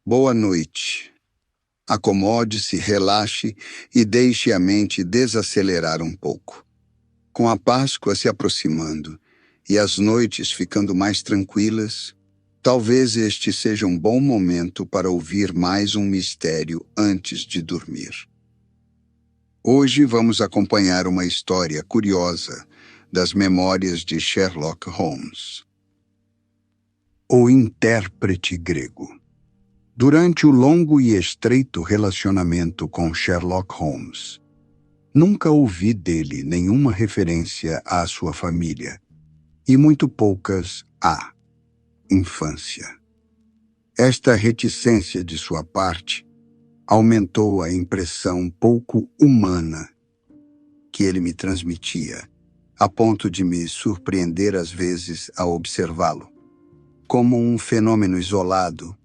Boa noite. Acomode-se, relaxe e deixe a mente desacelerar um pouco. Com a Páscoa se aproximando e as noites ficando mais tranquilas, talvez este seja um bom momento para ouvir mais um mistério antes de dormir. Hoje vamos acompanhar uma história curiosa das memórias de Sherlock Holmes. O intérprete grego. Durante o longo e estreito relacionamento com Sherlock Holmes, nunca ouvi dele nenhuma referência à sua família, e muito poucas à infância. Esta reticência de sua parte aumentou a impressão pouco humana que ele me transmitia, a ponto de me surpreender às vezes ao observá-lo, como um fenômeno isolado,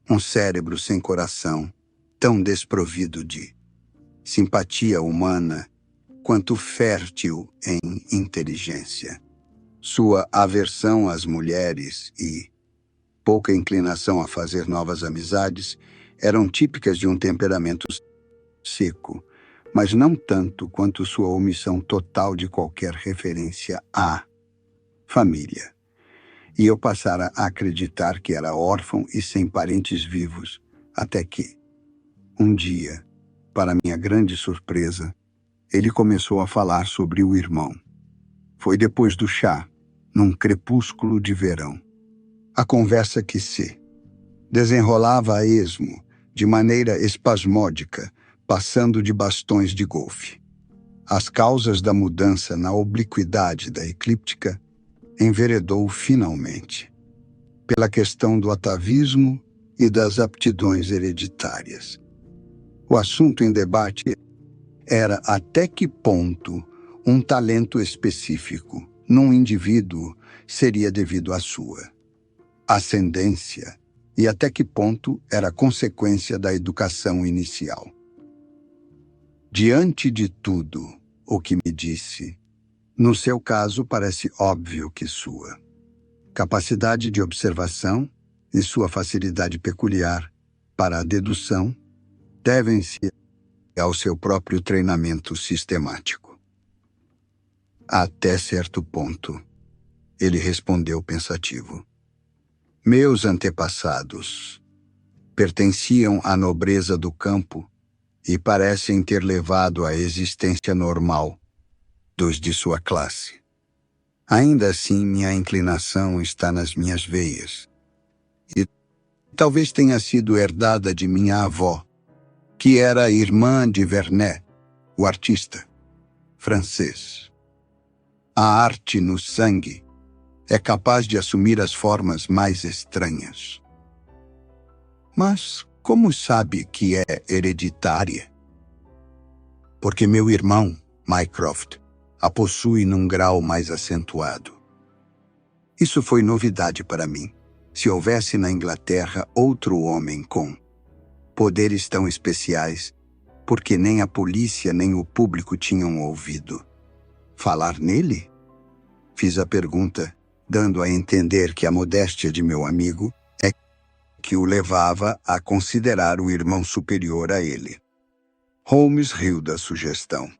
um cérebro sem coração, tão desprovido de simpatia humana quanto fértil em inteligência. Sua aversão às mulheres e pouca inclinação a fazer novas amizades eram típicas de um temperamento seco, mas não tanto quanto sua omissão total de qualquer referência à família. E eu passara a acreditar que era órfão e sem parentes vivos, até que, um dia, para minha grande surpresa, ele começou a falar sobre o irmão. Foi depois do chá, num crepúsculo de verão. A conversa que se desenrolava a esmo, de maneira espasmódica, passando de bastões de golfe. As causas da mudança na obliquidade da eclíptica enveredou finalmente pela questão do atavismo e das aptidões hereditárias. O assunto em debate era até que ponto um talento específico num indivíduo seria devido à sua ascendência e até que ponto era consequência da educação inicial. Diante de tudo o que me disse, no seu caso parece óbvio que sua capacidade de observação e sua facilidade peculiar para a dedução devem-se ao seu próprio treinamento sistemático. Até certo ponto, ele respondeu pensativo. Meus antepassados pertenciam à nobreza do campo e parecem ter levado a existência normal dos de sua classe. Ainda assim, minha inclinação está nas minhas veias. E talvez tenha sido herdada de minha avó, que era irmã de Vernet, o artista francês. A arte no sangue é capaz de assumir as formas mais estranhas. Mas como sabe que é hereditária? Porque meu irmão, Mycroft, a possui num grau mais acentuado. Isso foi novidade para mim. Se houvesse na Inglaterra outro homem com poderes tão especiais, porque nem a polícia nem o público tinham ouvido falar nele? Fiz a pergunta, dando a entender que a modéstia de meu amigo é que o levava a considerar o irmão superior a ele. Holmes riu da sugestão.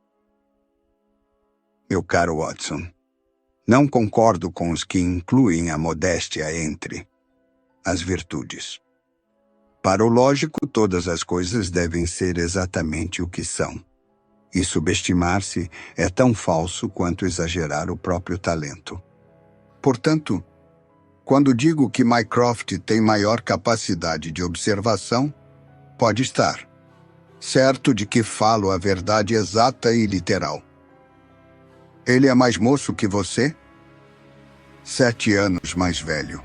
Meu caro Watson, não concordo com os que incluem a modéstia entre as virtudes. Para o lógico, todas as coisas devem ser exatamente o que são. E subestimar-se é tão falso quanto exagerar o próprio talento. Portanto, quando digo que Mycroft tem maior capacidade de observação, pode estar certo de que falo a verdade exata e literal. Ele é mais moço que você? 7 anos mais velho.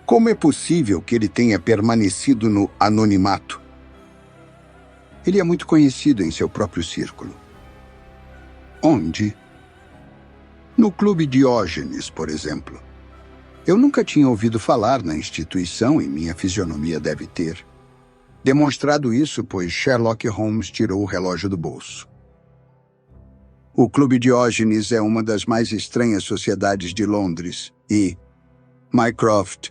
Como é possível que ele tenha permanecido no anonimato? Ele é muito conhecido em seu próprio círculo. Onde? No Clube Diógenes, por exemplo. Eu nunca tinha ouvido falar na instituição e minha fisionomia deve ter demonstrado isso, pois Sherlock Holmes tirou o relógio do bolso. O Clube Diógenes é uma das mais estranhas sociedades de Londres e Mycroft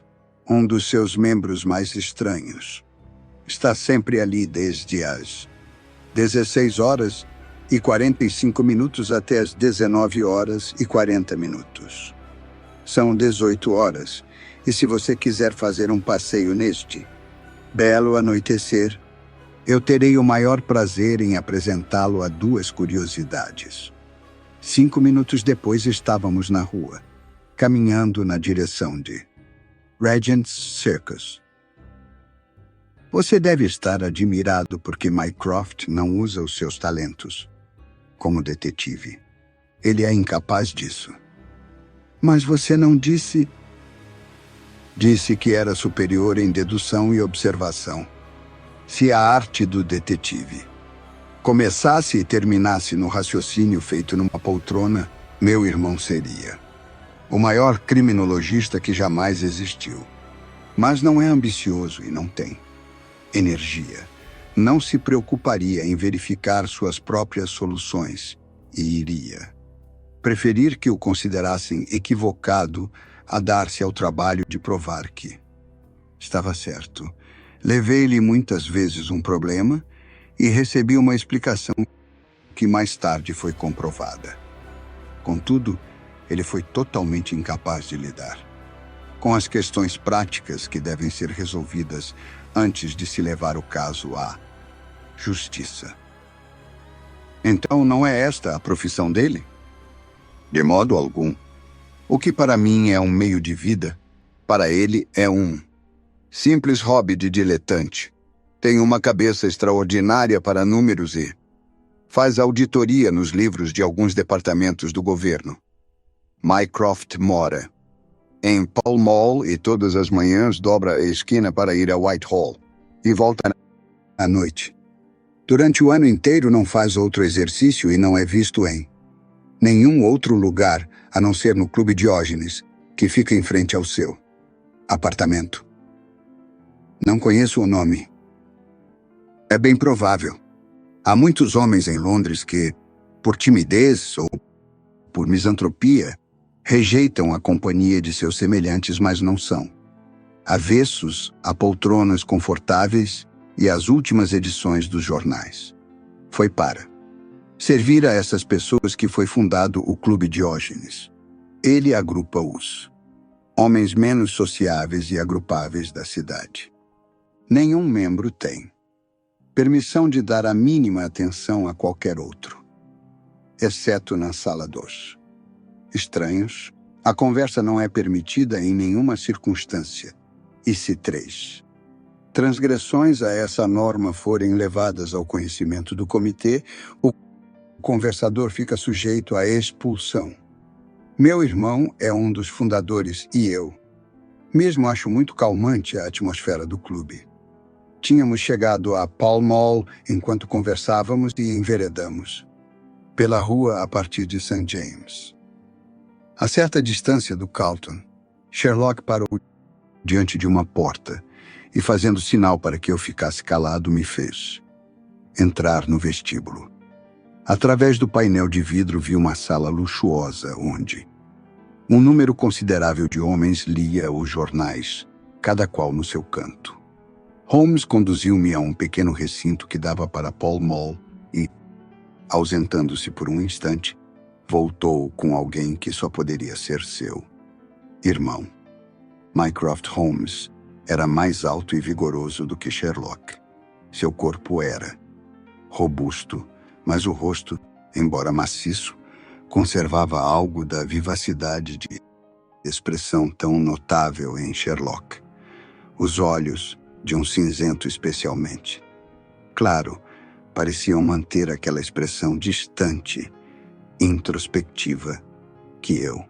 um dos seus membros mais estranhos. Está sempre ali desde as 16 horas e 45 minutos até as 19 horas e 40 minutos. São 18 horas, e se você quiser fazer um passeio neste belo anoitecer, eu terei o maior prazer em apresentá-lo a duas curiosidades. 5 minutos depois estávamos na rua, caminhando na direção de Regent's Circus. Você deve estar admirado porque Mycroft não usa os seus talentos como detetive. Ele é incapaz disso. Mas você não disse... Disse que era superior em dedução e observação. Se a arte do detetive começasse e terminasse no raciocínio feito numa poltrona, meu irmão seria o maior criminologista que jamais existiu. Mas não é ambicioso e não tem energia. Não se preocuparia em verificar suas próprias soluções e iria preferir que o considerassem equivocado a dar-se ao trabalho de provar que estava certo. Levei-lhe muitas vezes um problema e recebi uma explicação que mais tarde foi comprovada. Contudo, ele foi totalmente incapaz de lidar com as questões práticas que devem ser resolvidas antes de se levar o caso à justiça. Então, não é esta a profissão dele? De modo algum. O que para mim é um meio de vida, para ele é um simples hobby de diletante. Tem uma cabeça extraordinária para números e faz auditoria nos livros de alguns departamentos do governo. Mycroft mora em Pall Mall e todas as manhãs dobra a esquina para ir a Whitehall e volta à noite. Durante o ano inteiro não faz outro exercício e não é visto em nenhum outro lugar a não ser no Clube Diógenes, que fica em frente ao seu apartamento. Não conheço o nome. É bem provável. Há muitos homens em Londres que, por timidez ou por misantropia, rejeitam a companhia de seus semelhantes, mas não são avessos a poltronas confortáveis e às últimas edições dos jornais. Foi para servir a essas pessoas que foi fundado o Clube Diógenes. Ele agrupa os homens menos sociáveis e agrupáveis da cidade. Nenhum membro tem permissão de dar a mínima atenção a qualquer outro, exceto na sala dos estranhos. A conversa não é permitida em nenhuma circunstância. E se 3 transgressões a essa norma forem levadas ao conhecimento do comitê, o conversador fica sujeito à expulsão. Meu irmão é um dos fundadores e eu mesmo acho muito calmante a atmosfera do clube. Tínhamos chegado a Pall Mall enquanto conversávamos e enveredamos pela rua a partir de St. James. A certa distância do Carlton, Sherlock parou diante de uma porta e, fazendo sinal para que eu ficasse calado, me fez entrar no vestíbulo. Através do painel de vidro vi uma sala luxuosa onde um número considerável de homens lia os jornais, cada qual no seu canto. Holmes conduziu-me a um pequeno recinto que dava para Pall Mall e, ausentando-se por um instante, voltou com alguém que só poderia ser seu irmão. Mycroft Holmes era mais alto e vigoroso do que Sherlock. Seu corpo era robusto, mas o rosto, embora maciço, conservava algo da vivacidade de expressão tão notável em Sherlock. Os olhos, de um cinzento especialmente claro, pareciam manter aquela expressão distante, introspectiva, que eu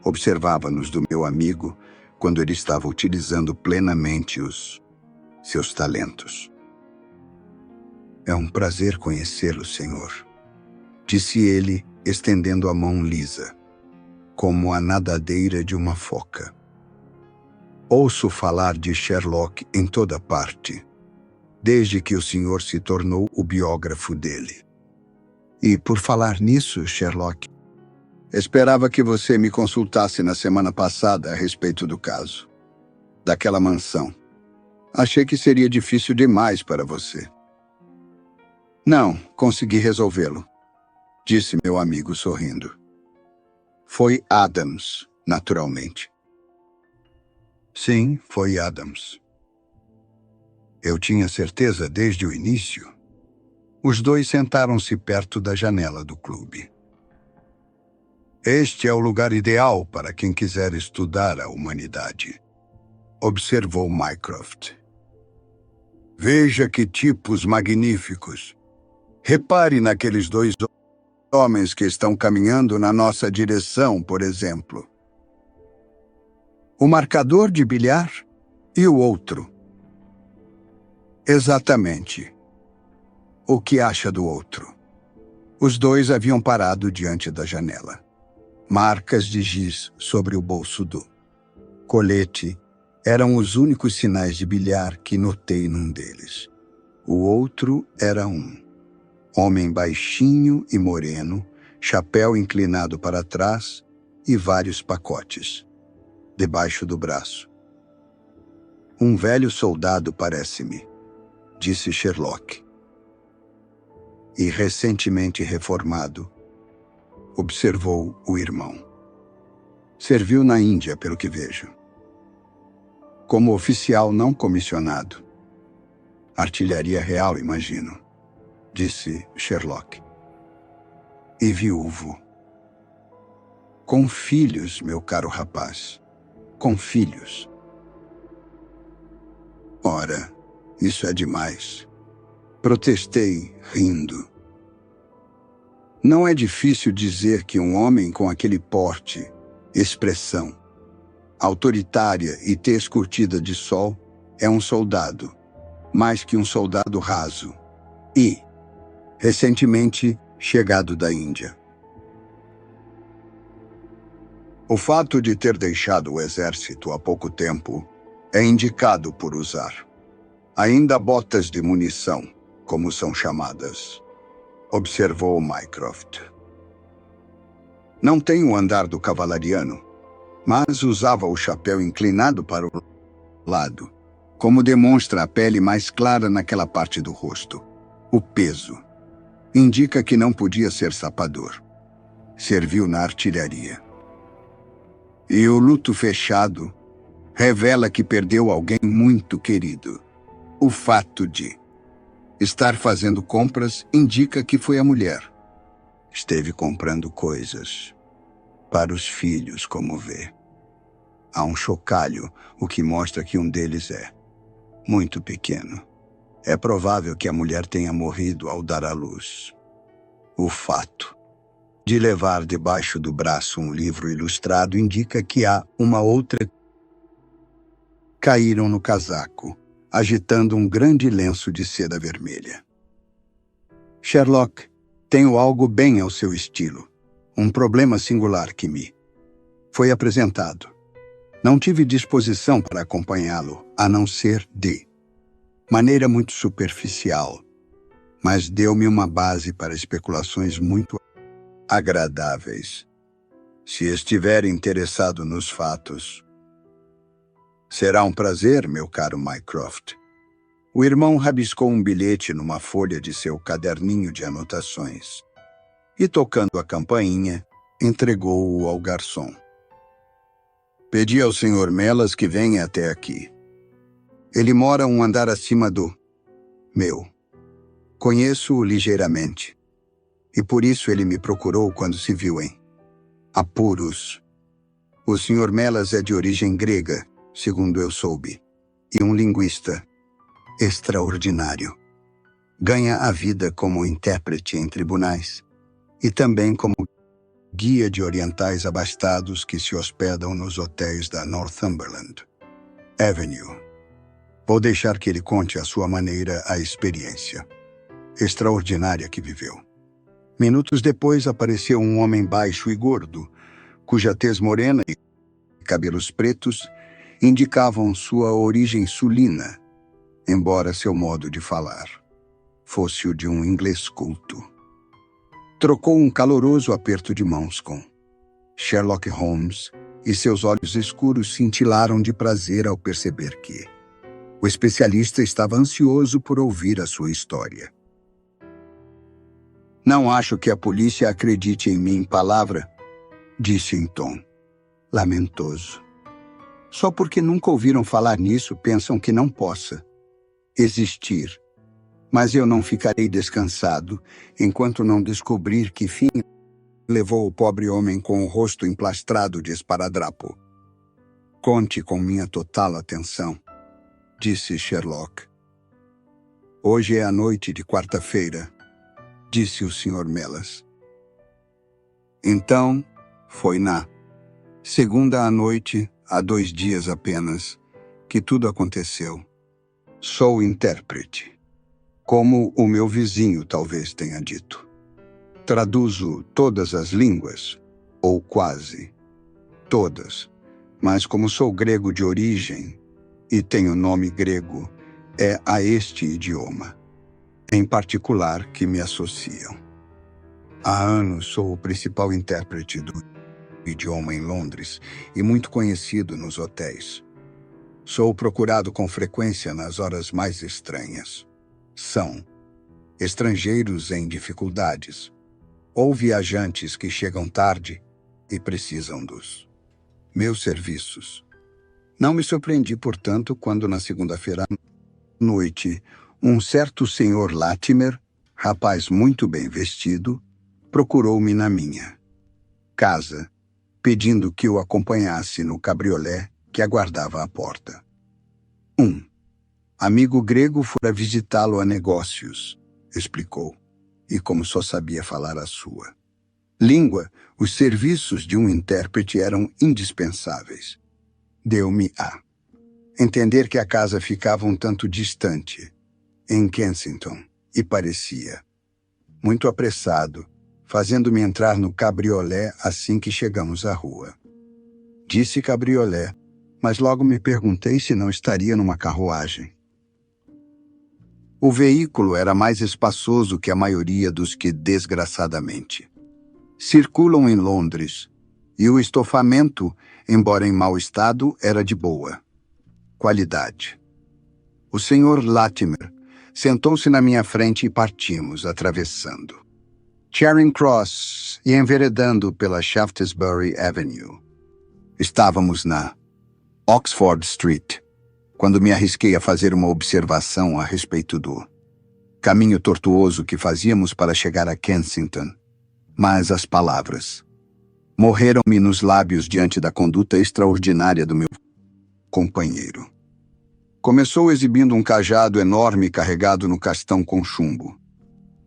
observava-nos do meu amigo quando ele estava utilizando plenamente os seus talentos. É um prazer conhecê-lo, senhor, disse ele, estendendo a mão lisa, como a nadadeira de uma foca. Ouço falar de Sherlock em toda parte, desde que o senhor se tornou o biógrafo dele. E por falar nisso, Sherlock, esperava que você me consultasse na semana passada a respeito do caso. daquela mansão. Achei que seria difícil demais para você. Não, consegui resolvê-lo, disse meu amigo sorrindo. Foi Adams, naturalmente. Sim, foi Adams. Eu tinha certeza desde o início. Os dois sentaram-se perto da janela do clube. Este é o lugar ideal para quem quiser estudar a humanidade, observou Mycroft. Veja que tipos magníficos. Repare naqueles dois homens que estão caminhando na nossa direção, por exemplo. O marcador de bilhar e o outro. Exatamente. O que acha do outro? Os dois haviam parado diante da janela. Marcas de giz sobre o bolso do colete eram os únicos sinais de bilhar que notei num deles. O outro era um homem baixinho e moreno, chapéu inclinado para trás e vários pacotes debaixo do braço. Um velho soldado, parece-me, disse Sherlock. E recentemente reformado, observou o irmão. Serviu na Índia, pelo que vejo. Como oficial não comissionado. Artilharia real, imagino, disse Sherlock. E viúvo. Com filhos, meu caro rapaz. Com filhos. Ora, isso é demais. Protestei, rindo. Não é difícil dizer que um homem com aquele porte, expressão, autoritária e tez curtida de sol, é um soldado, mais que um soldado raso, e, recentemente, chegado da Índia. O fato de ter deixado o exército há pouco tempo é indicado por usar ainda botas de munição, como são chamadas, observou Mycroft. Não tem o andar do cavalariano, mas usava o chapéu inclinado para o lado, como demonstra a pele mais clara naquela parte do rosto. O peso indica que não podia ser sapador. Serviu na artilharia. E o luto fechado revela que perdeu alguém muito querido. O fato de estar fazendo compras indica que foi a mulher. Esteve comprando coisas para os filhos, como vê. Há um chocalho, o que mostra que um deles é muito pequeno. É provável que a mulher tenha morrido ao dar à luz. O fato de levar debaixo do braço um livro ilustrado indica que há uma outra. Caíram no casaco, agitando um grande lenço de seda vermelha. Sherlock, tenho algo bem ao seu estilo. Um problema singular que me foi apresentado. Não tive disposição para acompanhá-lo, a não ser de maneira muito superficial, mas deu-me uma base para especulações muito agradáveis. Se estiver interessado nos fatos, será um prazer, meu caro Mycroft. O irmão rabiscou um bilhete numa folha de seu caderninho de anotações e, tocando a campainha, entregou-o ao garçom. Pedi ao Sr. Melas que venha até aqui. Ele mora um andar acima do meu. Conheço-o ligeiramente. E por isso ele me procurou quando se viu em apuros. O Sr. Melas é de origem grega, segundo eu soube, e um linguista extraordinário. Ganha a vida como intérprete em tribunais e também como guia de orientais abastados que se hospedam nos hotéis da Northumberland Avenue. Vou deixar que ele conte à sua maneira a experiência extraordinária que viveu. Minutos depois apareceu um homem baixo e gordo, cuja tez morena e cabelos pretos indicavam sua origem sulina, embora seu modo de falar fosse o de um inglês culto. Trocou um caloroso aperto de mãos com Sherlock Holmes e seus olhos escuros cintilaram de prazer ao perceber que o especialista estava ansioso por ouvir a sua história. Não acho que a polícia acredite em mim, palavra, disse em tom lamentoso. Só porque nunca ouviram falar nisso, pensam que não possa existir. Mas eu não ficarei descansado enquanto não descobrir que fim levou o pobre homem com o rosto emplastrado de esparadrapo. Conte com minha total atenção, disse Sherlock. Hoje é a noite de quarta-feira, disse o Sr. Melas. Então, foi na segunda à noite, há 2 dias apenas, que tudo aconteceu. Sou intérprete, como o meu vizinho talvez tenha dito. Traduzo todas as línguas, ou quase todas, mas como sou grego de origem e tenho nome grego, é a este idioma, em particular, que me associam. Há anos sou o principal intérprete do idioma em Londres e muito conhecido nos hotéis. Sou procurado com frequência nas horas mais estranhas. São estrangeiros em dificuldades, ou viajantes que chegam tarde e precisam dos meus serviços. Não me surpreendi, portanto, quando na segunda-feira à noite, um certo Sr. Latimer, rapaz muito bem vestido, procurou-me na minha casa, pedindo que o acompanhasse no cabriolé que aguardava à porta. Um amigo grego fora visitá-lo a negócios, explicou, e como só sabia falar a sua língua, os serviços de um intérprete eram indispensáveis. Deu-me a entender que a casa ficava um tanto distante, em Kensington, e parecia muito apressado, fazendo-me entrar no cabriolé assim que chegamos à rua. Disse cabriolé, mas logo me perguntei se não estaria numa carruagem. O veículo era mais espaçoso que a maioria dos que, desgraçadamente, circulam em Londres, e o estofamento, embora em mau estado, era de boa qualidade. O Sr. Latimer sentou-se na minha frente e partimos, atravessando Charing Cross e enveredando pela Shaftesbury Avenue. Estávamos na Oxford Street, quando me arrisquei a fazer uma observação a respeito do caminho tortuoso que fazíamos para chegar a Kensington. Mas as palavras morreram-me nos lábios diante da conduta extraordinária do meu companheiro. Começou exibindo um cajado enorme carregado no castão com chumbo,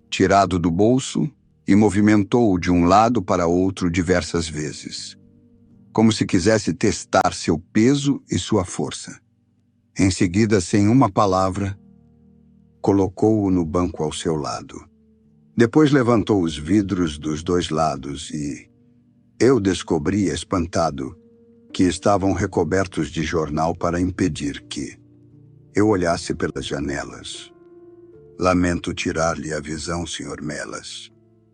tirado do bolso, e movimentou-o de um lado para outro diversas vezes, como se quisesse testar seu peso e sua força. Em seguida, sem uma palavra, colocou-o no banco ao seu lado. Depois levantou os vidros dos 2 lados e eu descobri, espantado, que estavam recobertos de jornal para impedir que eu olhasse pelas janelas. Lamento tirar-lhe a visão, Sr. Melas.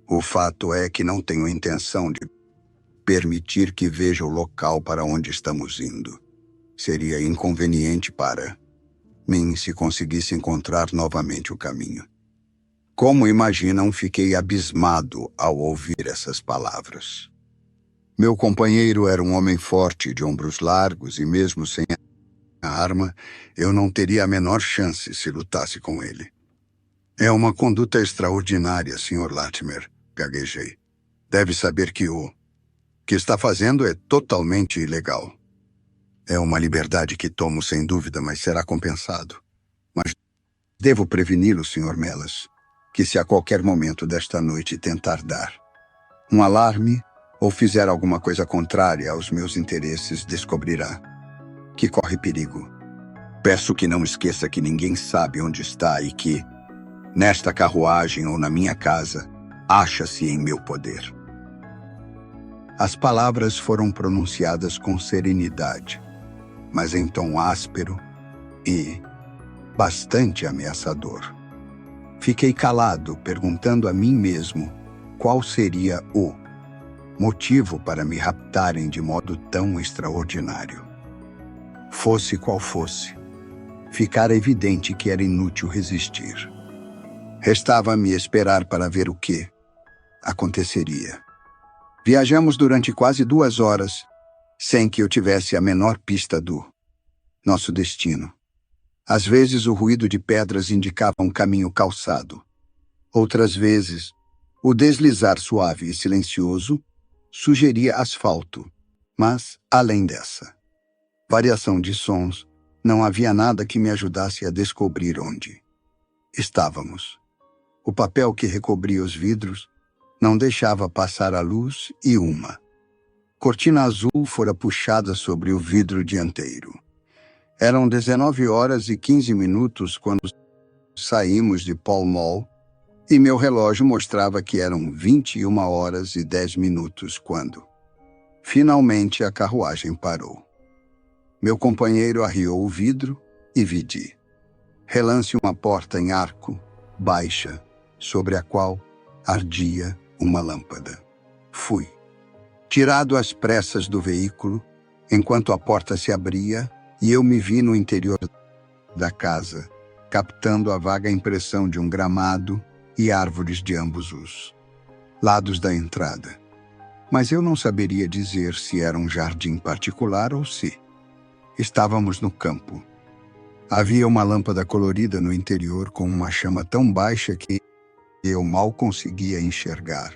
O fato é que não tenho intenção de permitir que veja o local para onde estamos indo. Seria inconveniente para mim se conseguisse encontrar novamente o caminho. Como imaginam, fiquei abismado ao ouvir essas palavras. Meu companheiro era um homem forte, de ombros largos, e mesmo sem a arma, eu não teria a menor chance se lutasse com ele. É uma conduta extraordinária, Sr. Latimer, gaguejei. Deve saber que o que está fazendo é totalmente ilegal. É uma liberdade que tomo sem dúvida, mas será compensado. Mas devo preveni-lo, Sr. Melas, que se a qualquer momento desta noite tentar dar um alarme ou fizer alguma coisa contrária aos meus interesses, descobrirá que corre perigo. Peço que não esqueça que ninguém sabe onde está e que, nesta carruagem ou na minha casa, acha-se em meu poder. As palavras foram pronunciadas com serenidade, mas em tom áspero e bastante ameaçador. Fiquei calado, perguntando a mim mesmo qual seria o motivo para me raptarem de modo tão extraordinário. Fosse qual fosse, ficara evidente que era inútil resistir. Restava-me esperar para ver o que aconteceria. Viajamos durante quase 2 horas, sem que eu tivesse a menor pista do nosso destino. Às vezes o ruído de pedras indicava um caminho calçado. Outras vezes, o deslizar suave e silencioso sugeria asfalto. Mas, além dessa variação de sons, não havia nada que me ajudasse a descobrir onde estávamos. O papel que recobria os vidros não deixava passar a luz e uma cortina azul fora puxada sobre o vidro dianteiro. Eram 19h15 quando saímos de Pall Mall e meu relógio mostrava que eram 21h10 quando, finalmente, a carruagem parou. Meu companheiro arriou o vidro e vi de relance uma porta em arco, baixa, sobre a qual ardia uma lâmpada. Fui tirado às pressas do veículo, enquanto a porta se abria e eu me vi no interior da casa, captando a vaga impressão de um gramado e árvores de ambos os lados da entrada. Mas eu não saberia dizer se era um jardim particular ou se estávamos no campo. Havia uma lâmpada colorida no interior com uma chama tão baixa que eu mal conseguia enxergar,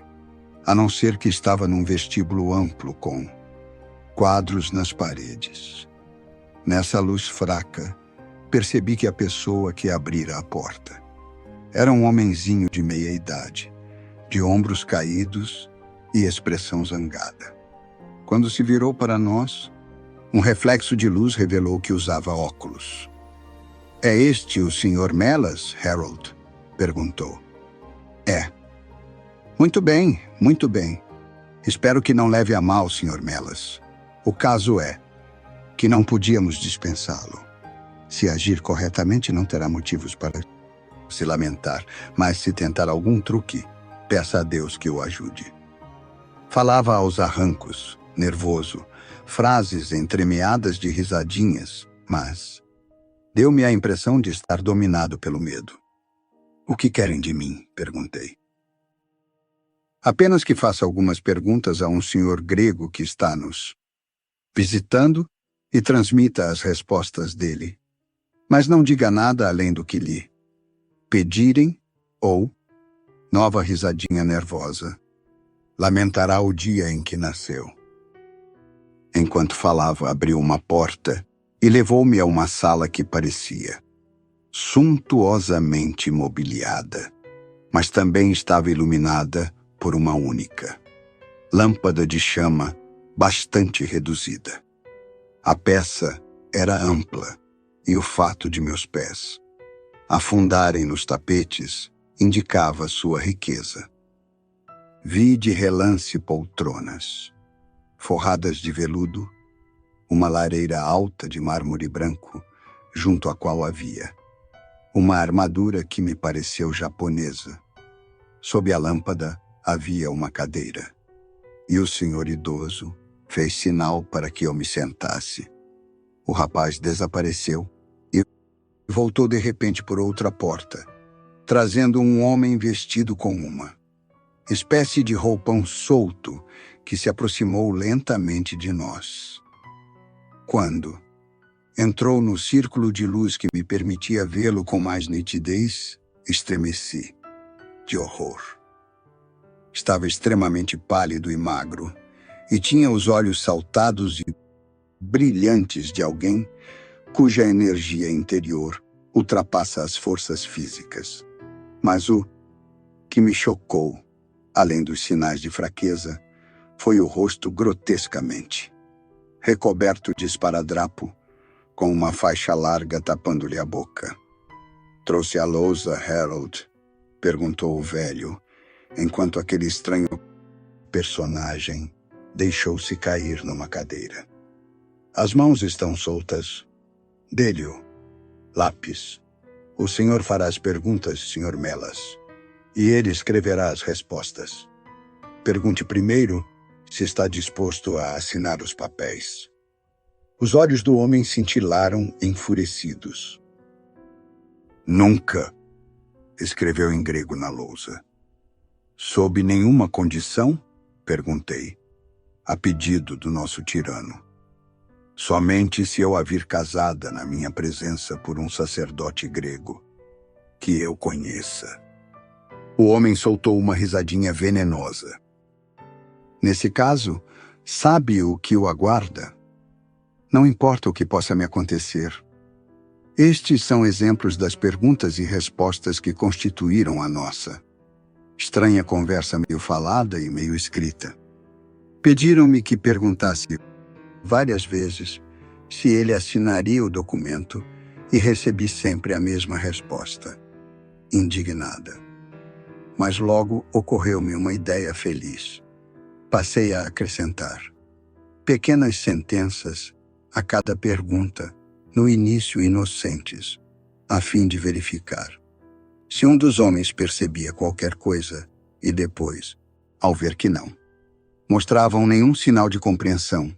a não ser que estava num vestíbulo amplo com quadros nas paredes. Nessa luz fraca, percebi que a pessoa que abrira a porta era um homenzinho de meia-idade, de ombros caídos e expressão zangada. Quando se virou para nós, um reflexo de luz revelou que usava óculos. "É este o Sr. Mellas, Harold?" perguntou. "É." Muito bem, muito bem. Espero que não leve a mal, Sr. Mellas. O caso é que não podíamos dispensá-lo. Se agir corretamente, não terá motivos para se lamentar, mas se tentar algum truque, peça a Deus que o ajude. Falava aos arrancos, nervoso, frases entremeadas de risadinhas, mas deu-me a impressão de estar dominado pelo medo. "O que querem de mim?" perguntei. "Apenas que faça algumas perguntas a um senhor grego que está nos visitando e transmita as respostas dele. Mas não diga nada além do que lhe pedirem ou," nova risadinha nervosa, "lamentará o dia em que nasceu." Enquanto falava, abriu uma porta e levou-me a uma sala que parecia suntuosamente mobiliada, mas também estava iluminada por uma única lâmpada de chama bastante reduzida. A peça era ampla e o fato de meus pés afundarem nos tapetes indicava sua riqueza. Vi de relance poltronas forradas de veludo, uma lareira alta de mármore branco, junto à qual havia uma armadura que me pareceu japonesa. Sob a lâmpada havia uma cadeira, e o senhor idoso fez sinal para que eu me sentasse. O rapaz desapareceu e voltou de repente por outra porta, trazendo um homem vestido com uma espécie de roupão solto que se aproximou lentamente de nós. Quando entrou no círculo de luz que me permitia vê-lo com mais nitidez, estremeci de horror. Estava extremamente pálido e magro, e tinha os olhos saltados e brilhantes de alguém cuja energia interior ultrapassa as forças físicas. Mas o que me chocou, além dos sinais de fraqueza, foi o rosto grotescamente recoberto de esparadrapo, com uma faixa larga tapando-lhe a boca. "Trouxe a lousa, Harold?" perguntou o velho, enquanto aquele estranho personagem deixou-se cair numa cadeira. "As mãos estão soltas. Dê-lhe-o lápis. O senhor fará as perguntas, Sr. Mellas, e ele escreverá as respostas. Pergunte primeiro se está disposto a assinar os papéis. Os olhos do homem cintilaram enfurecidos. Nunca, escreveu em grego na lousa. Sob nenhuma condição? Perguntei, a pedido do nosso tirano. Somente se eu a vir casada na minha presença por um sacerdote grego, que eu conheça. O homem soltou uma risadinha venenosa. Nesse caso, sabe o que o aguarda? Não importa o que possa me acontecer. Estes são exemplos das perguntas e respostas que constituíram a nossa estranha conversa meio falada e meio escrita. Pediram-me que perguntasse várias vezes se ele assinaria o documento e recebi sempre a mesma resposta, indignada. Mas logo ocorreu-me uma ideia feliz. Passei a acrescentar pequenas sentenças a cada pergunta, no início inocentes, a fim de verificar se um dos homens percebia qualquer coisa e depois, ao ver que não, mostravam nenhum sinal de compreensão,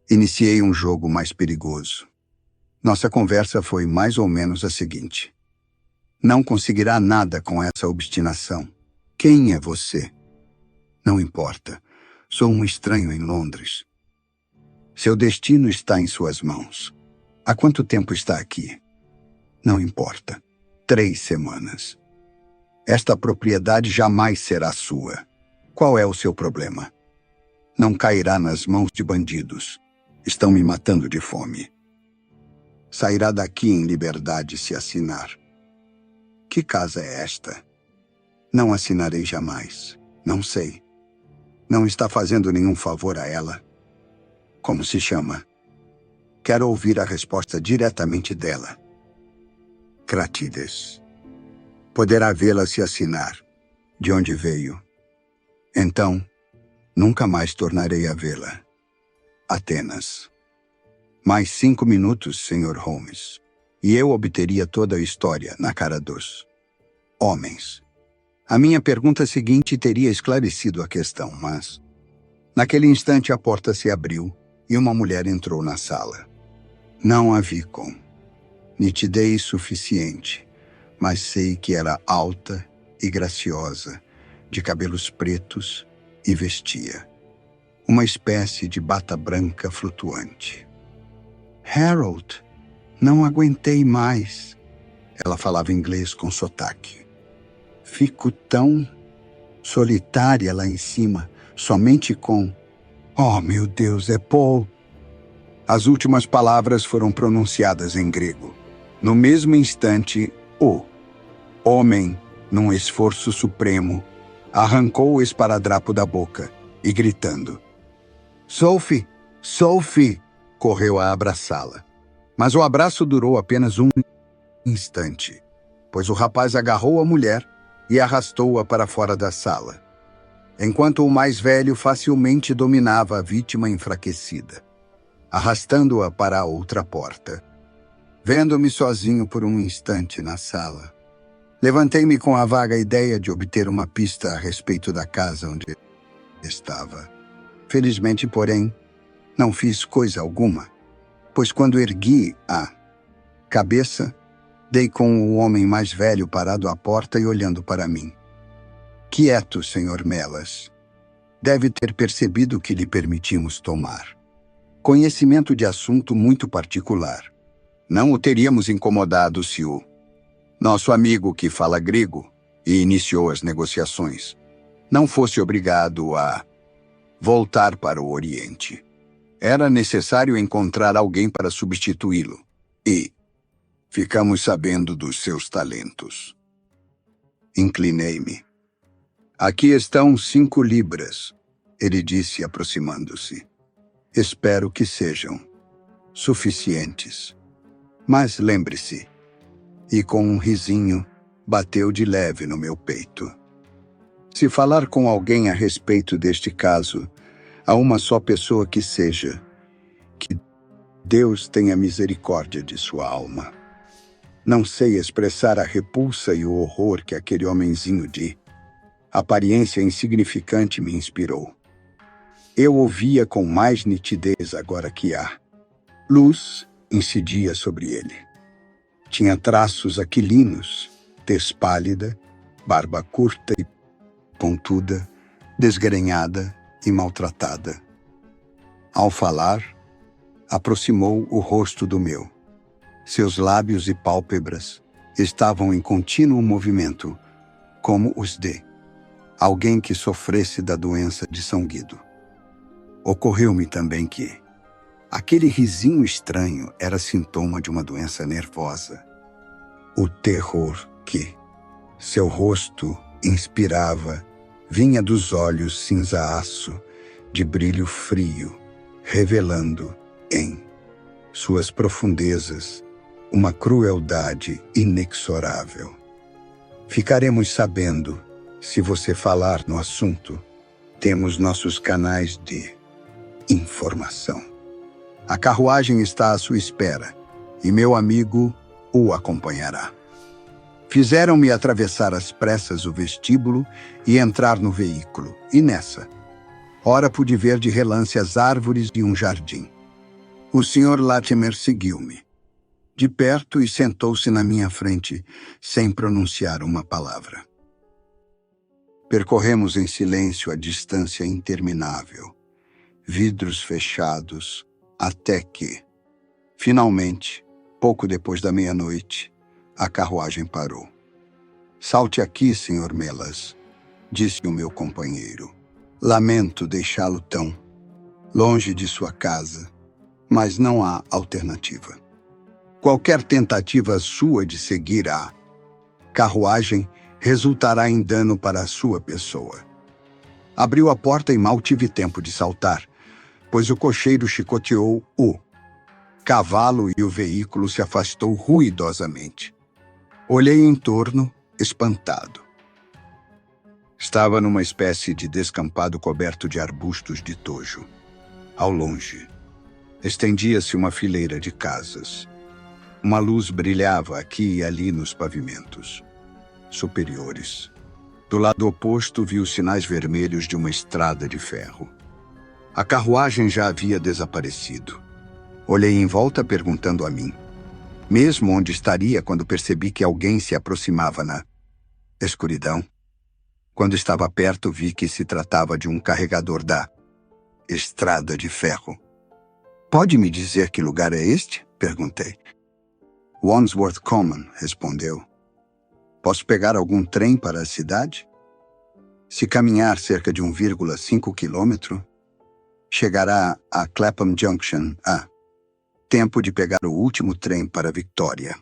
iniciei um jogo mais perigoso. Nossa conversa foi mais ou menos a seguinte: não conseguirá nada com essa obstinação. Quem é você? Não importa. Sou um estranho em Londres. Seu destino está em suas mãos. Há quanto tempo está aqui? Não importa. 3 semanas. Esta propriedade jamais será sua. Qual é o seu problema? Não cairá nas mãos de bandidos. Estão me matando de fome. Sairá daqui em liberdade se assinar. Que casa é esta? Não assinarei jamais. Não sei. Não está fazendo nenhum favor a ela. Como se chama? Quero ouvir a resposta diretamente dela. Cratídes. Poderá vê-la se assinar. De onde veio? Então, nunca mais tornarei a vê-la. Atenas. Mais 5 minutos, Sr. Holmes, e eu obteria toda a história na cara dos homens. A minha pergunta seguinte teria esclarecido a questão, mas naquele instante a porta se abriu e uma mulher entrou na sala. Não a vi com nitidez suficiente, mas sei que era alta e graciosa, de cabelos pretos e vestia uma espécie de bata branca flutuante. Harold, não aguentei mais. Ela falava inglês com sotaque. Fico tão solitária lá em cima, somente com... Oh, meu Deus, é Paul. As últimas palavras foram pronunciadas em grego. No mesmo instante, o homem, num esforço supremo, arrancou o esparadrapo da boca e, gritando, Sophie! Sophie! Correu a abraçá-la. Mas o abraço durou apenas um instante, pois o rapaz agarrou a mulher e arrastou-a para fora da sala, enquanto o mais velho facilmente dominava a vítima enfraquecida, arrastando-a para a outra porta. Vendo-me sozinho por um instante na sala, levantei-me com a vaga ideia de obter uma pista a respeito da casa onde estava. Felizmente, porém, não fiz coisa alguma, pois quando ergui a cabeça, dei com o homem mais velho parado à porta e olhando para mim. Quieto, Sr. Melas. Deve ter percebido que lhe permitimos tomar conhecimento de assunto muito particular. Não o teríamos incomodado se o nosso amigo que fala grego e iniciou as negociações não fosse obrigado a voltar para o Oriente. Era necessário encontrar alguém para substituí-lo e ficamos sabendo dos seus talentos. Inclinei-me. Aqui estão 5 libras, ele disse aproximando-se. Espero que sejam suficientes. Mas lembre-se. E com um risinho, bateu de leve no meu peito. Se falar com alguém a respeito deste caso, a uma só pessoa que seja, que Deus tenha misericórdia de sua alma. Não sei expressar a repulsa e o horror que aquele homenzinho de aparência insignificante me inspirou. Eu ouvia com mais nitidez agora que a luz incidia sobre ele. Tinha traços aquilinos, tez pálida, barba curta e pontuda, desgrenhada e maltratada. Ao falar, aproximou o rosto do meu. Seus lábios e pálpebras estavam em contínuo movimento, como os de alguém que sofresse da doença de São Guido. Ocorreu-me também que aquele risinho estranho era sintoma de uma doença nervosa. O terror que seu rosto inspirava vinha dos olhos cinza-aço, de brilho frio, revelando em suas profundezas uma crueldade inexorável. Ficaremos sabendo se você falar no assunto. Temos nossos canais de informação. A carruagem está à sua espera e meu amigo o acompanhará. Fizeram-me atravessar às pressas o vestíbulo e entrar no veículo, e nessa ora pude ver de relance as árvores de um jardim. O Sr. Latimer seguiu-me de perto e sentou-se na minha frente, sem pronunciar uma palavra. Percorremos em silêncio a distância interminável, vidros fechados, até que, finalmente, pouco depois da meia-noite, a carruagem parou. "Salte aqui, Sr. Melas", disse o meu companheiro. "Lamento deixá-lo tão longe de sua casa, mas não há alternativa. Qualquer tentativa sua de seguir a carruagem resultará em dano para a sua pessoa." Abriu a porta e mal tive tempo de saltar, pois o cocheiro chicoteou o cavalo e o veículo se afastou ruidosamente. Olhei em torno, espantado. Estava numa espécie de descampado coberto de arbustos de tojo. Ao longe, estendia-se uma fileira de casas. Uma luz brilhava aqui e ali nos pavimentos superiores. Do lado oposto, vi os sinais vermelhos de uma estrada de ferro. A carruagem já havia desaparecido. Olhei em volta perguntando a mim mesmo onde estaria quando percebi que alguém se aproximava na escuridão. Quando estava perto, vi que se tratava de um carregador da estrada de ferro. "Pode me dizer que lugar é este?" perguntei. "Wandsworth Common", respondeu. "Posso pegar algum trem para a cidade?" "Se caminhar cerca de 1,5 quilômetro, chegará a Clapham Junction a tempo de pegar o último trem para Victoria."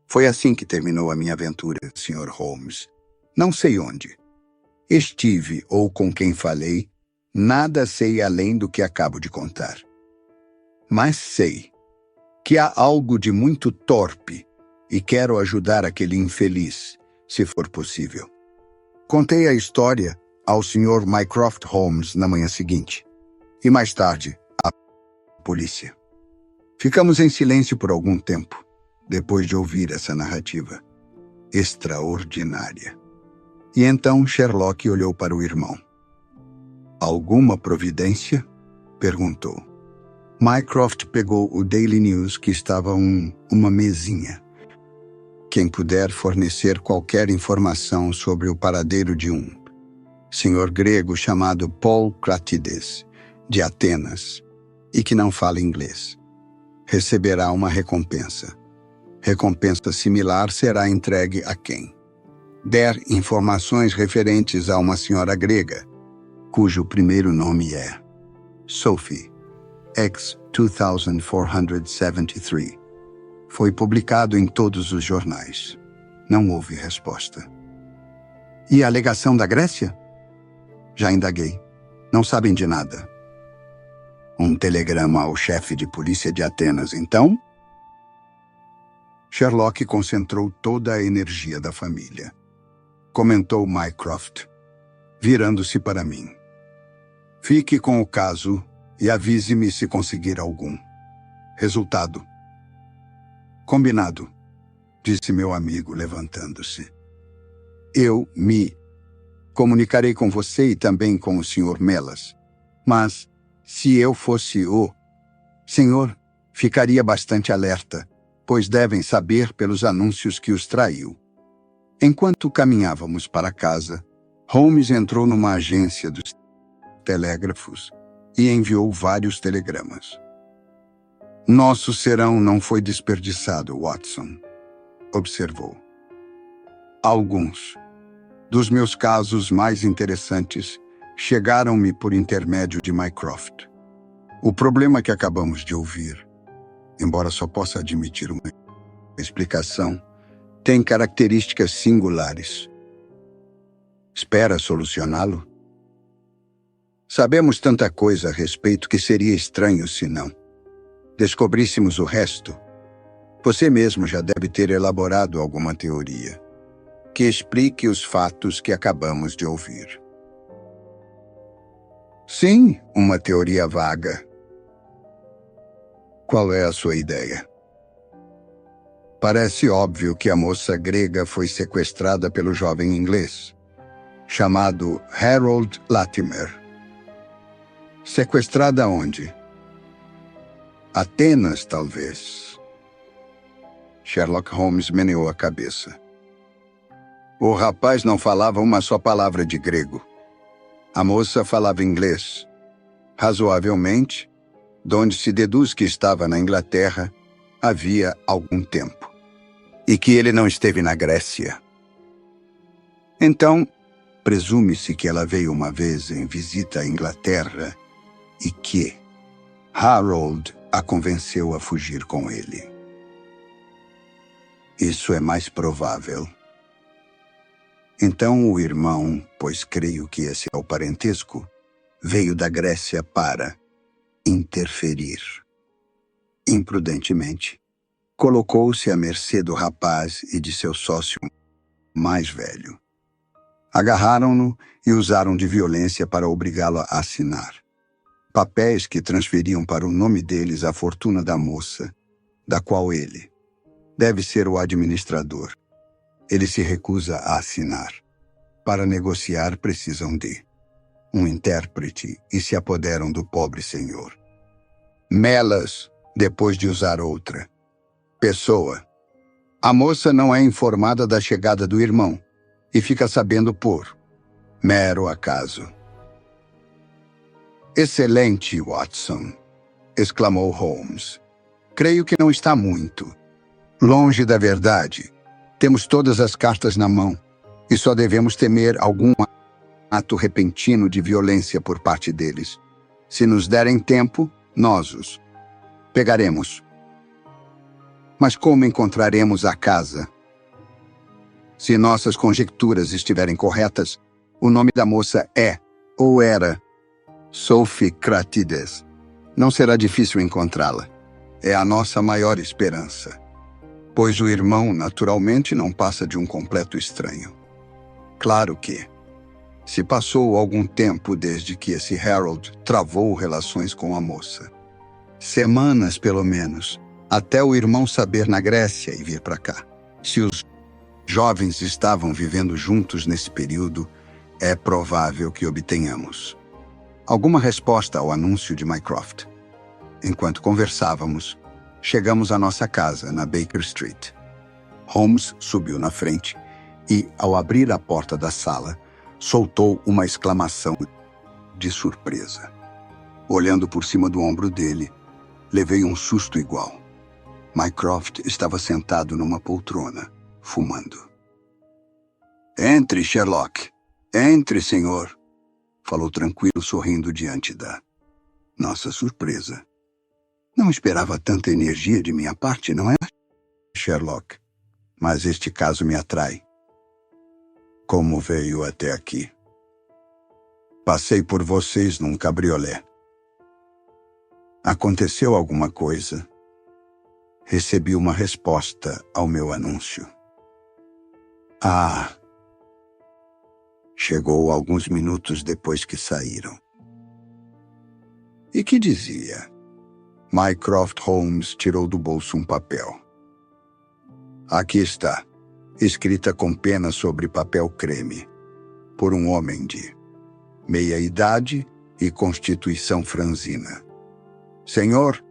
Foi assim que terminou a minha aventura, Sr. Holmes. Não sei onde estive ou com quem falei, nada sei além do que acabo de contar. Mas sei que há algo de muito torpe e quero ajudar aquele infeliz, se for possível. Contei a história ao Sr. Mycroft Holmes na manhã seguinte, e mais tarde à polícia. Ficamos em silêncio por algum tempo, depois de ouvir essa narrativa extraordinária. E então Sherlock olhou para o irmão. "Alguma providência?" perguntou. Mycroft pegou o Daily News, que estava uma mesinha. "Quem puder fornecer qualquer informação sobre o paradeiro de um senhor grego chamado Paul Cratides, de Atenas, e que não fala inglês, receberá uma recompensa. Recompensa similar será entregue a quem der informações referentes a uma senhora grega, cujo primeiro nome é Sophie, X 2473. Foi publicado em todos os jornais. Não houve resposta." "E a alegação da Grécia?" "Já indaguei. Não sabem de nada." "Um telegrama ao chefe de polícia de Atenas, então?" Sherlock concentrou toda a energia da família. Comentou Mycroft, virando-se para mim. "Fique com o caso e avise-me se conseguir algum resultado." "Combinado", disse meu amigo, levantando-se. "Eu me comunicarei com você e também com o Sr. Melas. Mas, se eu fosse o senhor, ficaria bastante alerta, pois devem saber pelos anúncios que os traiu. Enquanto caminhávamos para casa, Holmes entrou numa agência dos telégrafos e enviou vários telegramas. Nosso serão não foi desperdiçado, Watson, observou. Alguns dos meus casos mais interessantes chegaram-me por intermédio de Mycroft. O problema que acabamos de ouvir, embora só possa admitir uma explicação, tem características singulares. Espera solucioná-lo? Sabemos tanta coisa a respeito que seria estranho se não descobríssemos o resto. Você mesmo já deve ter elaborado alguma teoria que explique os fatos que acabamos de ouvir. Sim, uma teoria vaga. Qual é a sua ideia? Parece óbvio que a moça grega foi sequestrada pelo jovem inglês, chamado Harold Latimer. Sequestrada onde? Atenas, talvez. Sherlock Holmes meneou a cabeça. O rapaz não falava uma só palavra de grego. A moça falava inglês, razoavelmente, donde se deduz que estava na Inglaterra havia algum tempo, e que ele não esteve na Grécia. Então, presume-se que ela veio uma vez em visita à Inglaterra e que Harold a convenceu a fugir com ele. Isso é mais provável. Então o irmão, pois creio que esse é o parentesco, veio da Grécia para interferir. Imprudentemente, colocou-se à mercê do rapaz e de seu sócio mais velho. Agarraram-no e usaram de violência para obrigá-lo a assinar papéis que transferiam para o nome deles a fortuna da moça, da qual ele deve ser o administrador. Ele se recusa a assinar. Para negociar, precisam de um intérprete e se apoderam do pobre senhor. Melas, depois de usar outra. Pessoa. A moça não é informada da chegada do irmão e fica sabendo por mero acaso. Excelente, Watson, exclamou Holmes. Creio que não está muito longe da verdade. Temos todas as cartas na mão e só devemos temer algum ato repentino de violência por parte deles. Se nos derem tempo, nós os pegaremos. Mas como encontraremos a casa? Se nossas conjecturas estiverem corretas, o nome da moça é, ou era, Sophie Cratides. Não será difícil encontrá-la. É a nossa maior esperança, pois o irmão, naturalmente, não passa de um completo estranho. Claro que, se passou algum tempo desde que esse Harold travou relações com a moça. Semanas, pelo menos, até o irmão saber na Grécia e vir para cá. Se os jovens estavam vivendo juntos nesse período, é provável que obtenhamos alguma resposta ao anúncio de Mycroft. Enquanto conversávamos, chegamos à nossa casa, na Baker Street. Holmes subiu na frente e, ao abrir a porta da sala, soltou uma exclamação de surpresa. Olhando por cima do ombro dele, levei um susto igual. Mycroft estava sentado numa poltrona, fumando. Entre, Sherlock. Entre, senhor. Falou tranquilo, sorrindo diante da nossa surpresa. Não esperava tanta energia de minha parte, não é, Sherlock? Mas este caso me atrai. Como veio até aqui? Passei por vocês num cabriolé. Aconteceu alguma coisa? Recebi uma resposta ao meu anúncio. Ah! Chegou alguns minutos depois que saíram. E que dizia? Mycroft Holmes tirou do bolso um papel. Aqui está, escrita com pena sobre papel creme, por um homem de meia idade e constituição franzina. Senhor,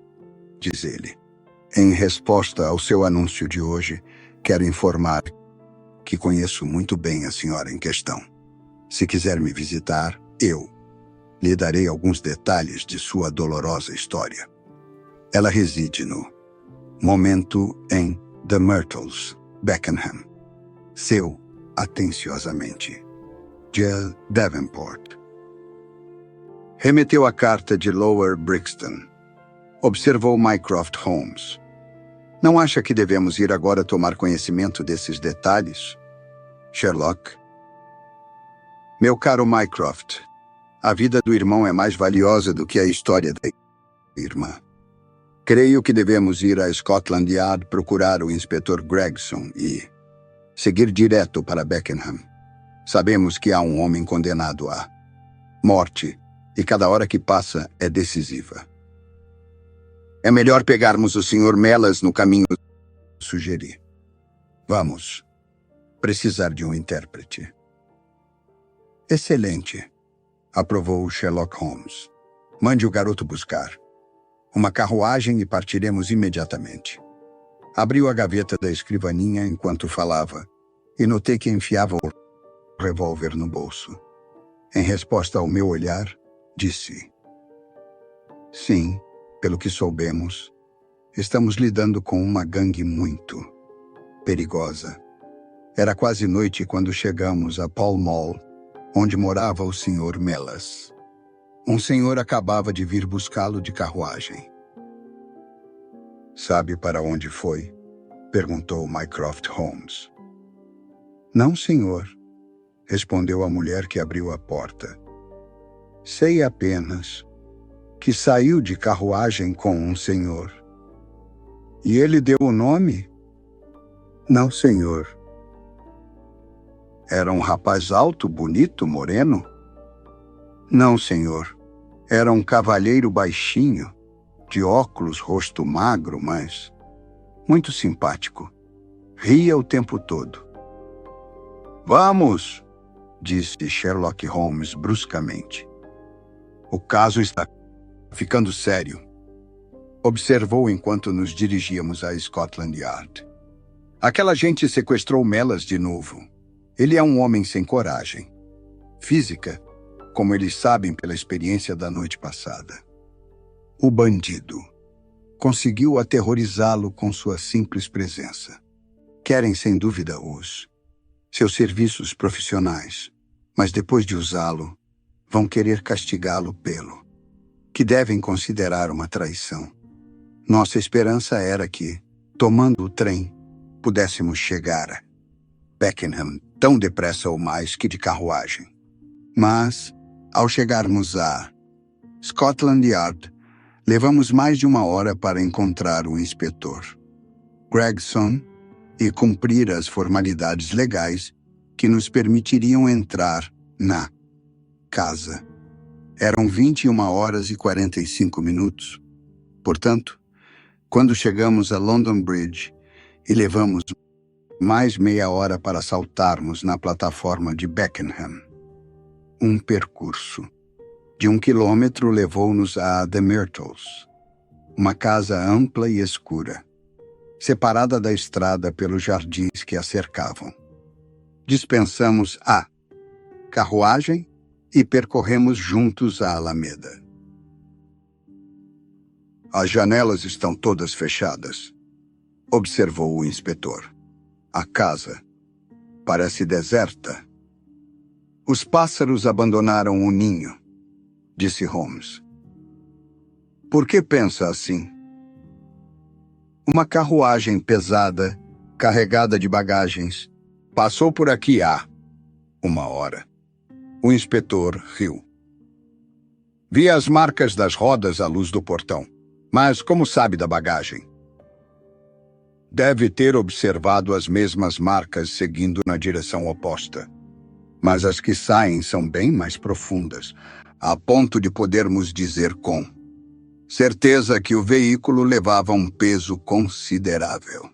diz ele, em resposta ao seu anúncio de hoje, quero informar que conheço muito bem a senhora em questão. Se quiser me visitar, eu lhe darei alguns detalhes de sua dolorosa história. Ela reside no momento em The Myrtles, Beckenham. Seu, atenciosamente, Jill Davenport. Remeteu a carta de Lower Brixton. Observou Mycroft Holmes. Não acha que devemos ir agora tomar conhecimento desses detalhes? Sherlock. Meu caro Mycroft, a vida do irmão é mais valiosa do que a história da irmã. Creio que devemos ir a Scotland Yard procurar o inspetor Gregson e seguir direto para Beckenham. Sabemos que há um homem condenado à morte e cada hora que passa é decisiva. É melhor pegarmos o Sr. Melas no caminho, sugeri. Vamos precisar de um intérprete. Excelente, aprovou Sherlock Holmes. Mande o garoto buscar uma carruagem e partiremos imediatamente. Abriu a gaveta da escrivaninha enquanto falava e notei que enfiava o revólver no bolso. Em resposta ao meu olhar, disse: Sim, pelo que soubemos, estamos lidando com uma gangue muito perigosa. Era quase noite quando chegamos a Pall Mall, onde morava o Sr. Melas. Um senhor acabava de vir buscá-lo de carruagem. Sabe para onde foi? Perguntou Mycroft Holmes. Não, senhor, respondeu a mulher que abriu a porta. Sei apenas que saiu de carruagem com um senhor. E ele deu o nome? Não, senhor. Era um rapaz alto, bonito, moreno? Não, senhor. Era um cavalheiro baixinho, de óculos, rosto magro, mas muito simpático. Ria o tempo todo. Vamos, disse Sherlock Holmes bruscamente. O caso está ficando sério, observou enquanto nos dirigíamos a Scotland Yard. Aquela gente sequestrou Melas de novo. Ele é um homem sem coragem. Física, como eles sabem pela experiência da noite passada. O bandido conseguiu aterrorizá-lo com sua simples presença. Querem, sem dúvida, seus serviços profissionais, mas depois de usá-lo, vão querer castigá-lo pelo que devem considerar uma traição. Nossa esperança era que, tomando o trem, pudéssemos chegar a Beckenham tão depressa ou mais que de carruagem. Mas, ao chegarmos a Scotland Yard, levamos mais de 1 hora para encontrar o inspetor Gregson e cumprir as formalidades legais que nos permitiriam entrar na casa. Eram 21h45. Portanto, quando chegamos a London Bridge e levamos mais meia hora para saltarmos na plataforma de Beckenham. Um percurso de 1 quilômetro levou-nos a The Myrtles, uma casa ampla e escura, separada da estrada pelos jardins que a cercavam. Dispensamos a carruagem e percorremos juntos a Alameda. As janelas estão todas fechadas, observou o inspetor. A casa parece deserta. Os pássaros abandonaram o ninho, disse Holmes. Por que pensa assim? Uma carruagem pesada, carregada de bagagens, passou por aqui há 1 hora. O inspetor riu. Vi as marcas das rodas à luz do portão, mas como sabe da bagagem? Deve ter observado as mesmas marcas seguindo na direção oposta. Mas as que saem são bem mais profundas, a ponto de podermos dizer com certeza que o veículo levava um peso considerável.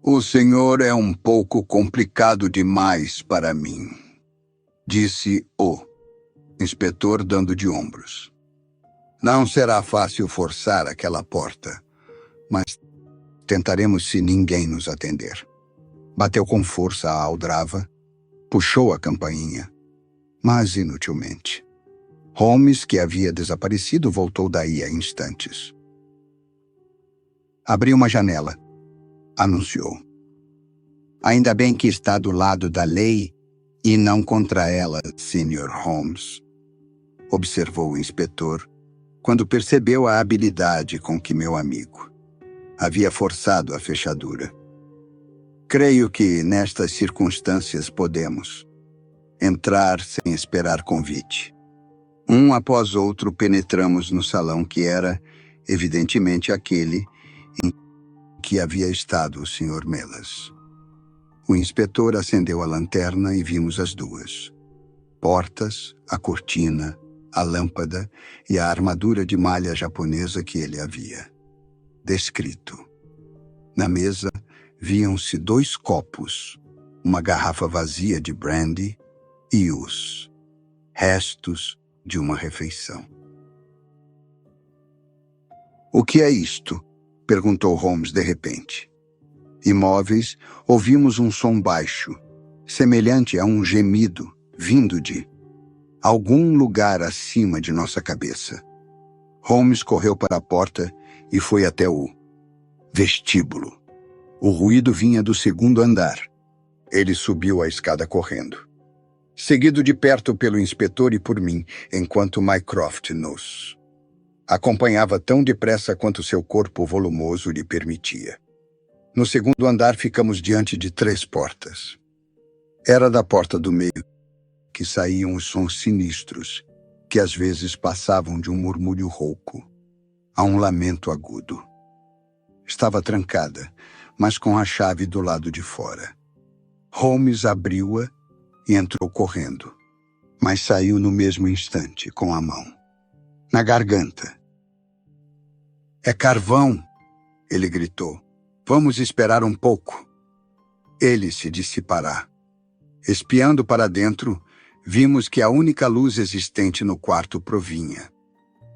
O senhor é um pouco complicado demais para mim, disse o inspetor dando de ombros. Não será fácil forçar aquela porta, mas tentaremos se ninguém nos atender. Bateu com força a aldrava, puxou a campainha, mas inutilmente. Holmes, que havia desaparecido, voltou daí a instantes. Abriu uma janela, anunciou. Ainda bem que está do lado da lei e não contra ela, Sr. Holmes, observou o inspetor, quando percebeu a habilidade com que meu amigo havia forçado a fechadura. Creio que, nestas circunstâncias, podemos entrar sem esperar convite. Um após outro penetramos no salão que era, evidentemente, aquele em que havia estado o Sr. Melas. O inspetor acendeu a lanterna e vimos as duas. Portas, a cortina, a lâmpada e a armadura de malha japonesa que ele havia descrito. Na mesa, viam-se 2 copos, uma garrafa vazia de brandy e os restos de uma refeição. O que é isto? Perguntou Holmes de repente. Imóveis, ouvimos um som baixo, semelhante a um gemido, vindo de algum lugar acima de nossa cabeça. Holmes correu para a porta e foi até o vestíbulo. O ruído vinha do 2º andar. Ele subiu a escada correndo, seguido de perto pelo inspetor e por mim, enquanto Mycroft nos acompanhava tão depressa quanto seu corpo volumoso lhe permitia. No 2º andar ficamos diante de 3 portas. Era da porta do meio que saíam os sons sinistros, que às vezes passavam de um murmúrio rouco a um lamento agudo. Estava trancada, mas com a chave do lado de fora. Holmes abriu-a e entrou correndo, mas saiu no mesmo instante, com a mão na garganta. É carvão, ele gritou. Vamos esperar um pouco. Ele se dissipará. Espiando para dentro, vimos que a única luz existente no quarto provinha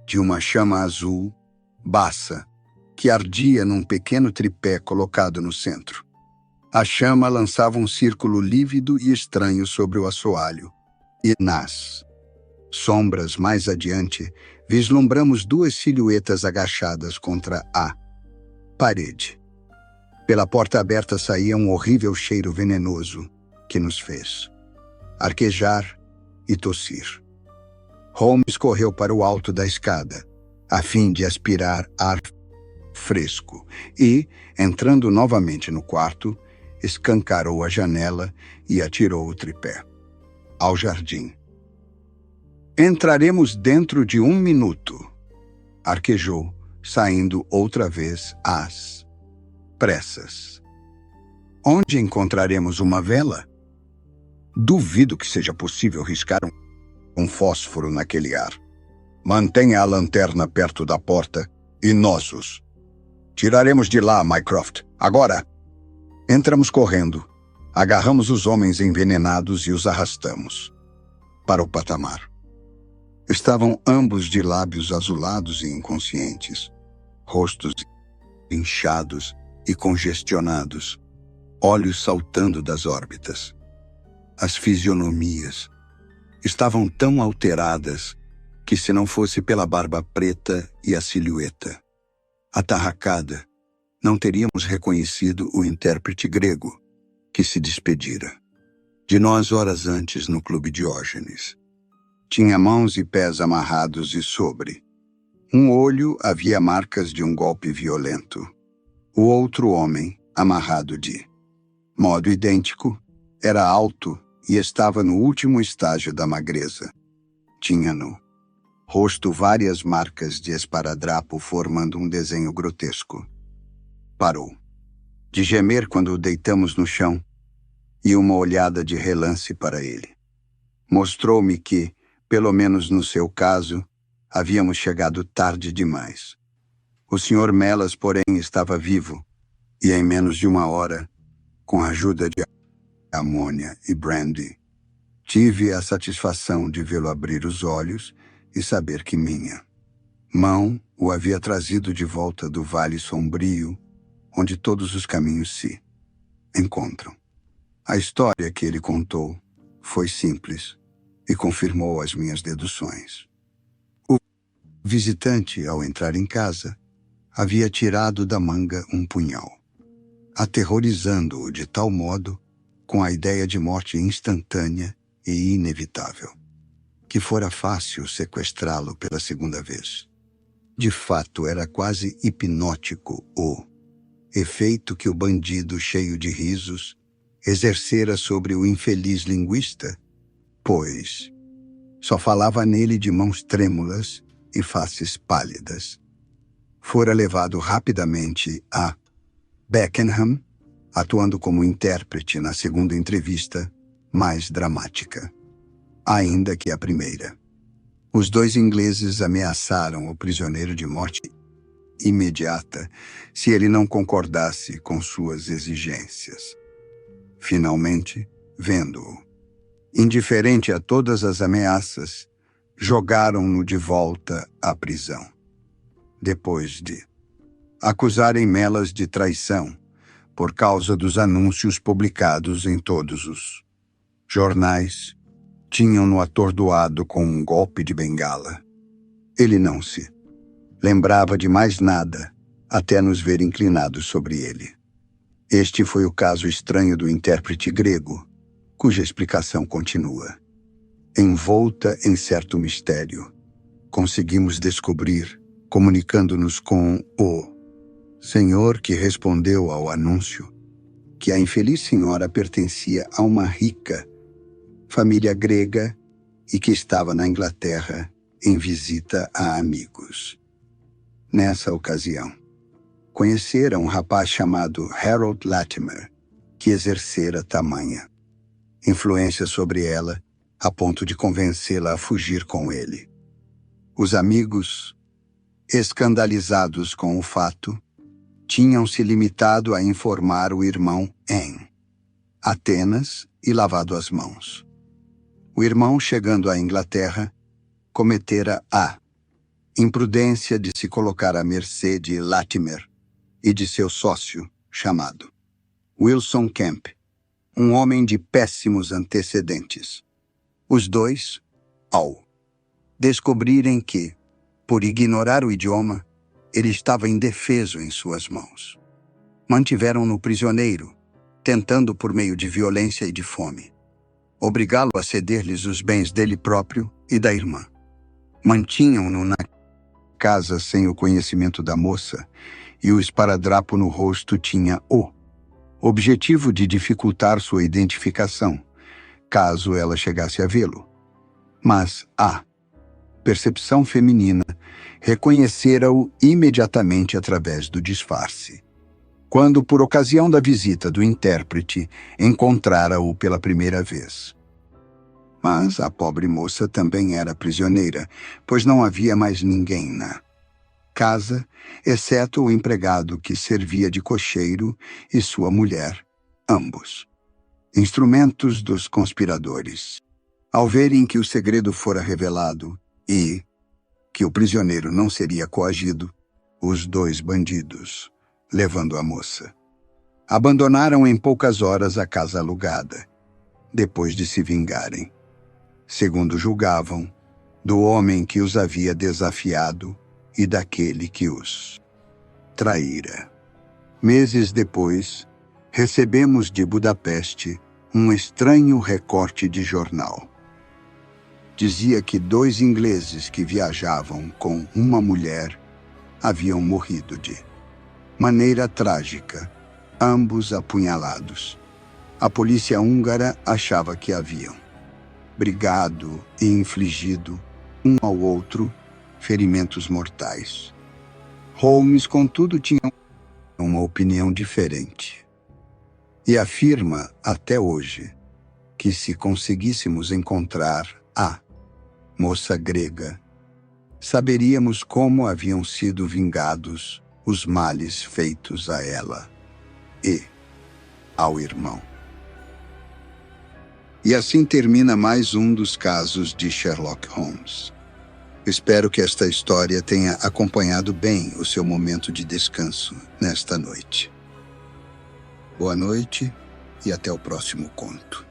de uma chama azul, baça, que ardia num pequeno tripé colocado no centro. A chama lançava um círculo lívido e estranho sobre o assoalho, e nas sombras mais adiante, vislumbramos 2 silhuetas agachadas contra a parede. Pela porta aberta saía um horrível cheiro venenoso que nos fez arquejar e tossir. Holmes correu para o alto da escada, a fim de aspirar ar fresco, e, entrando novamente no quarto, escancarou a janela e atirou o tripé ao jardim. Entraremos dentro de 1 minuto, arquejou, saindo outra vez às pressas. Onde encontraremos uma vela? Duvido que seja possível riscar um fósforo naquele ar. Mantenha a lanterna perto da porta e nós os tiraremos de lá, Mycroft. Agora! Entramos correndo, agarramos os homens envenenados e os arrastamos para o patamar. Estavam ambos de lábios azulados e inconscientes, rostos inchados e congestionados, olhos saltando das órbitas. As fisionomias estavam tão alteradas que, se não fosse pela barba preta e a silhueta atarracada, não teríamos reconhecido o intérprete grego que se despedira de nós horas antes no Clube Diógenes. Tinha mãos e pés amarrados e sobre um olho havia marcas de um golpe violento. O outro homem, amarrado de modo idêntico, era alto e estava no último estágio da magreza. Tinha no rosto várias marcas de esparadrapo formando um desenho grotesco. Parou de gemer quando o deitamos no chão e uma olhada de relance para ele mostrou-me que, pelo menos no seu caso, havíamos chegado tarde demais. O Sr. Melas, porém, estava vivo e, em menos de 1 hora, com a ajuda de amônia e brandy, Tive a satisfação de vê-lo abrir os olhos e saber que minha mão o havia trazido de volta do vale sombrio, onde todos os caminhos se encontram. A história que ele contou foi simples e confirmou as minhas deduções. O visitante, ao entrar em casa, havia tirado da manga um punhal, aterrorizando-o de tal modo, com a ideia de morte instantânea e inevitável, que fora fácil sequestrá-lo pela segunda vez. De fato, era quase hipnótico o efeito que o bandido, cheio de risos, exercera sobre o infeliz linguista, pois só falava nele de mãos trêmulas e faces pálidas. Fora levado rapidamente a Beckenham, atuando como intérprete na segunda entrevista, mais dramática, ainda que a primeira. Os dois ingleses ameaçaram o prisioneiro de morte imediata se ele não concordasse com suas exigências. Finalmente, vendo-o indiferente a todas as ameaças, jogaram-no de volta à prisão. Depois de acusarem Melas de traição por causa dos anúncios publicados em todos os jornais, tinham-no atordoado com um golpe de bengala. Ele não se lembrava de mais nada até nos ver inclinados sobre ele. Este foi o caso estranho do intérprete grego, cuja explicação continua. Envolta em certo mistério, conseguimos descobrir, comunicando-nos com o senhor que respondeu ao anúncio, que a infeliz senhora pertencia a uma rica família grega e que estava na Inglaterra em visita a amigos. Nessa ocasião, conhecera um rapaz chamado Harold Latimer, que exercera tamanha influência sobre ela a ponto de convencê-la a fugir com ele. Os amigos, escandalizados com o fato, tinham se limitado a informar o irmão em Atenas e lavado as mãos. O irmão, chegando à Inglaterra, cometera a imprudência de se colocar à mercê de Latimer e de seu sócio, chamado Wilson Kemp, um homem de péssimos antecedentes. Os dois, ao descobrirem que, por ignorar o idioma, ele estava indefeso em suas mãos, mantiveram-no prisioneiro, tentando por meio de violência e de fome obrigá-lo a ceder-lhes os bens dele próprio e da irmã. Mantinham-no na casa sem o conhecimento da moça, e o esparadrapo no rosto tinha o objetivo de dificultar sua identificação, caso ela chegasse a vê-lo. Mas a percepção feminina reconhecera-o imediatamente através do disfarce, quando, por ocasião da visita do intérprete, encontrara-o pela primeira vez. Mas a pobre moça também era prisioneira, pois não havia mais ninguém na casa, exceto o empregado que servia de cocheiro e sua mulher, ambos instrumentos dos conspiradores. Ao verem que o segredo fora revelado e que o prisioneiro não seria coagido, os dois bandidos, levando a moça, abandonaram em poucas horas a casa alugada, depois de se vingarem, segundo julgavam, do homem que os havia desafiado e daquele que os traíra. Meses depois, recebemos de Budapeste um estranho recorte de jornal. Dizia que 2 ingleses que viajavam com uma mulher haviam morrido de maneira trágica, ambos apunhalados. A polícia húngara achava que haviam brigado e infligido, um ao outro, ferimentos mortais. Holmes, contudo, tinha uma opinião diferente. E afirma, até hoje, que se conseguíssemos encontrar a moça grega, saberíamos como haviam sido vingados os males feitos a ela e ao irmão. E assim termina mais um dos casos de Sherlock Holmes. Espero que esta história tenha acompanhado bem o seu momento de descanso nesta noite. Boa noite e até o próximo conto.